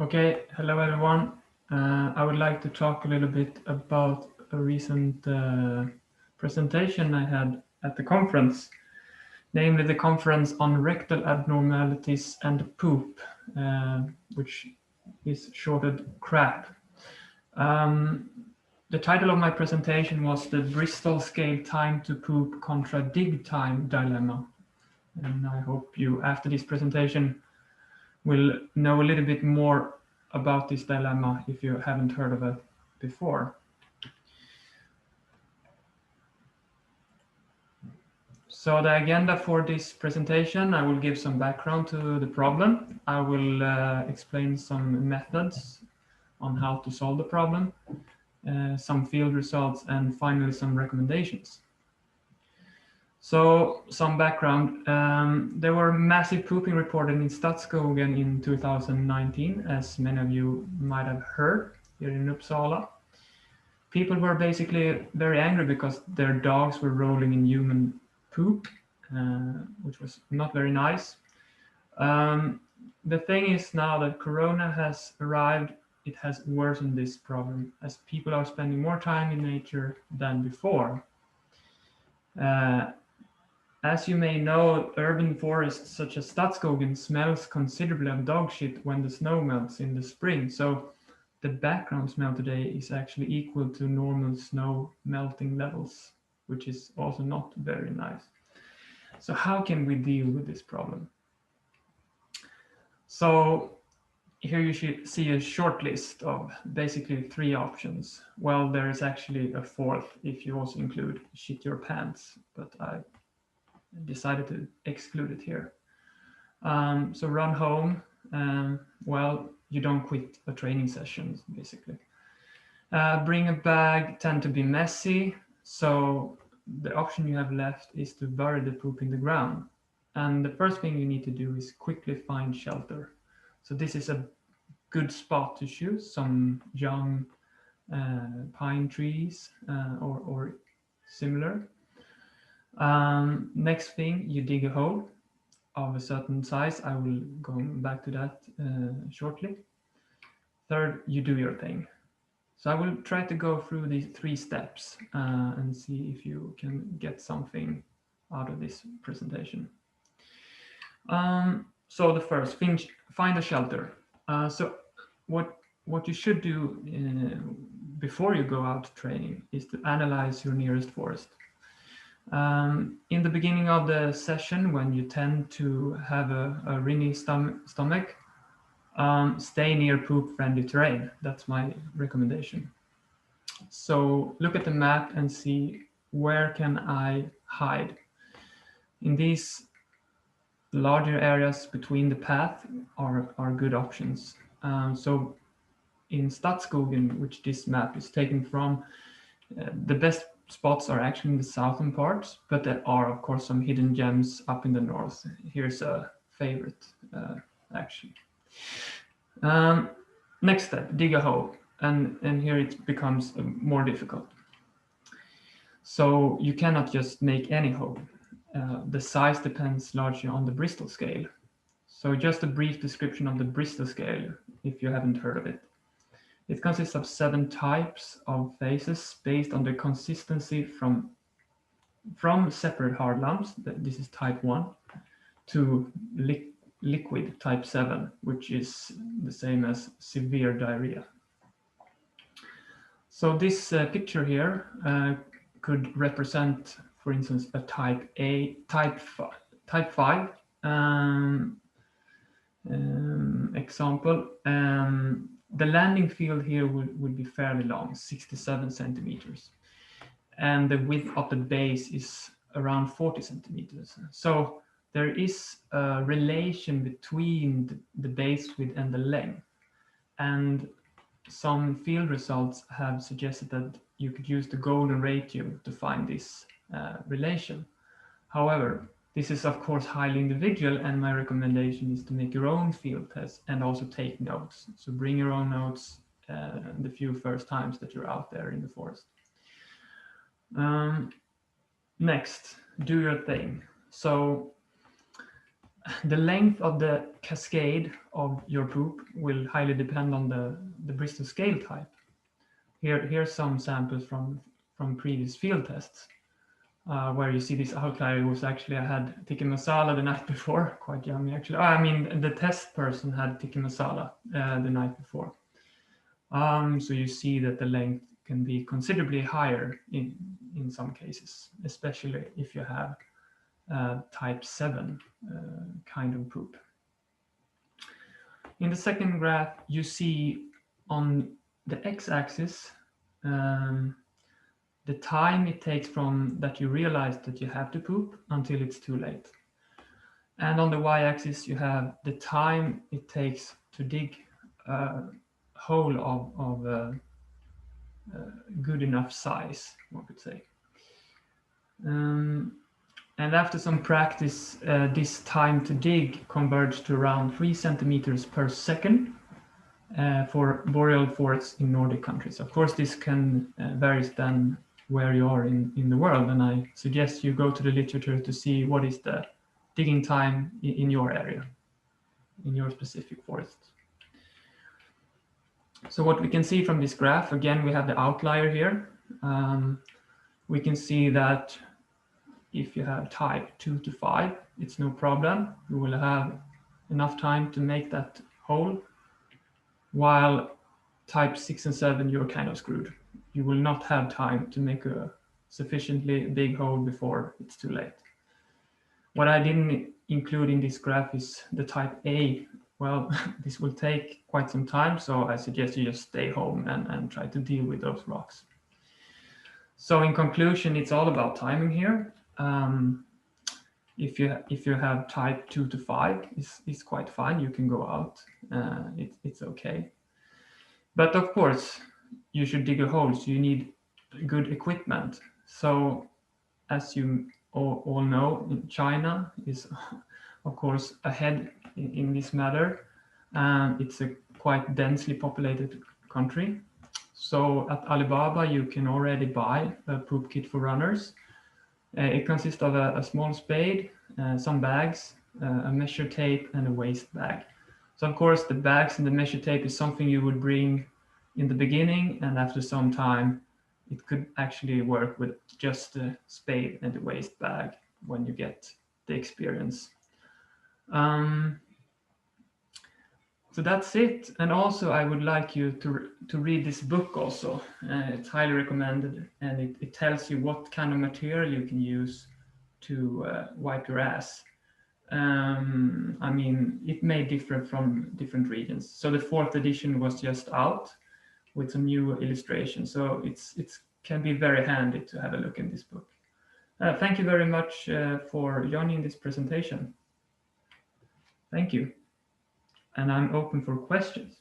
Okay, hello everyone. I would like to talk a little bit about a recent presentation I had at the conference, namely the conference on rectal abnormalities and poop, which is shorted CRAP. Um, the title of my presentation was the Bristol scale time to poop contra dig time dilemma. And I hope you, after this presentation, will know a little bit more about this dilemma if you haven't heard of it before. So the agenda for this presentation, I will give some background to the problem. I will explain some methods on how to solve the problem, some field results, and finally some recommendations. So some background, there were massive pooping reported in Stadsskogen in 2019, as many of you might have heard here in Uppsala. People were basically very angry because their dogs were rolling in human poop, which was not very nice. The thing is now that Corona has arrived, it has worsened this problem as people are spending more time in nature than before. As you may know, urban forests such as Stadsskogen smells considerably of dog shit when the snow melts in the spring. So the background smell today is actually equal to normal snow melting levels, which is also not very nice. So how can we deal with this problem? So here you should see a short list of basically 3 options. Well, there is actually a 4th if you also include shit your pants, but I decided to exclude it here. So run home. Well, you don't quit a training session, basically. Bring a bag tend to be messy, so the option you have left is to bury the poop in the ground. And the first thing you need to do is quickly find shelter. So this is a good spot to choose some young pine trees or similar. Next thing, you dig a hole of a certain size. I will go back to that shortly. Third, you do your thing. So I will try to go through these 3 steps and see if you can get something out of this presentation. So the first thing, find a shelter. So what you should do before you go out training is to analyze your nearest forest. In the beginning of the session, when you tend to have a rainy stomach, stay near poop-friendly terrain. That's my recommendation. So look at the map and see where can I hide. In these larger areas between the path are good options. So in Stadsskogen, which this map is taken from, the best spots are actually in the southern parts, but there are of course some hidden gems up in the north. Here's a favorite actually. Next step, dig a hole, and here it becomes more difficult. So you cannot just make any hole. The size depends largely on the Bristol scale. So just a brief description of the Bristol scale, if you haven't heard of it. It consists of 7 types of phases based on the consistency from separate hard lumps, this is type 1, to liquid type 7, which is the same as severe diarrhea. So this picture here could represent, for instance, a type 5 example. The landing field here would be fairly long, 67 centimeters. And the width of the base is around 40 centimeters. So there is a relation between the base width and the length. And some field results have suggested that you could use the golden ratio to find this relation. However, this is of course highly individual, and my recommendation is to make your own field test and also take notes. So bring your own notes the few first times that you're out there in the forest. Next, do your thing. So The length of the cascade of your poop will highly depend on the Bristol scale type. Here's some samples from previous field tests, where you see this outlier was actually, I had tikka masala the night before, quite yummy actually. I mean, the test person had tikka masala the night before. So you see that the length can be considerably higher in some cases, especially if you have type 7 kind of poop. In the second graph, you see on the x-axis the time it takes from that you realize that you have to poop until it's too late. And on the y-axis, you have the time it takes to dig a hole of good enough size, one could say. And after some practice, this time to dig converged to around 3 centimeters per second for boreal forests in Nordic countries. Of course, this can vary then where you are in the world, and I suggest you go to the literature to see what is the digging time in your area, in your specific forest. So what we can see from this graph, again, we have the outlier here. We can see that if you have type 2 to 5, it's no problem. You will have enough time to make that hole, while type 6 and 7, you're kind of screwed. You will not have time to make a sufficiently big hole before it's too late. What I didn't include in this graph is the type A. Well, this will take quite some time, so I suggest you just stay home and try to deal with those rocks. So in conclusion, it's all about timing here. If you have type 2 to 5, it's quite fine. You can go out. It's okay. But of course, you should dig a hole, so you need good equipment. So as you all know, China is, of course, ahead in this matter. It's a quite densely populated country. So at Alibaba, you can already buy a poop kit for runners. It consists of a small spade, some bags, a measure tape, and a waste bag. So of course, the bags and the measure tape is something you would bring in the beginning, and after some time, it could actually work with just the spade and the waste bag when you get the experience. So that's it. And also, I would like you to read this book also. It's highly recommended, and it tells you what kind of material you can use to wipe your ass. I mean, it may differ from different regions. So the 4th edition was just out with some new illustrations. So it can be very handy to have a look in this book. Thank you very much for joining this presentation. Thank you. And I'm open for questions.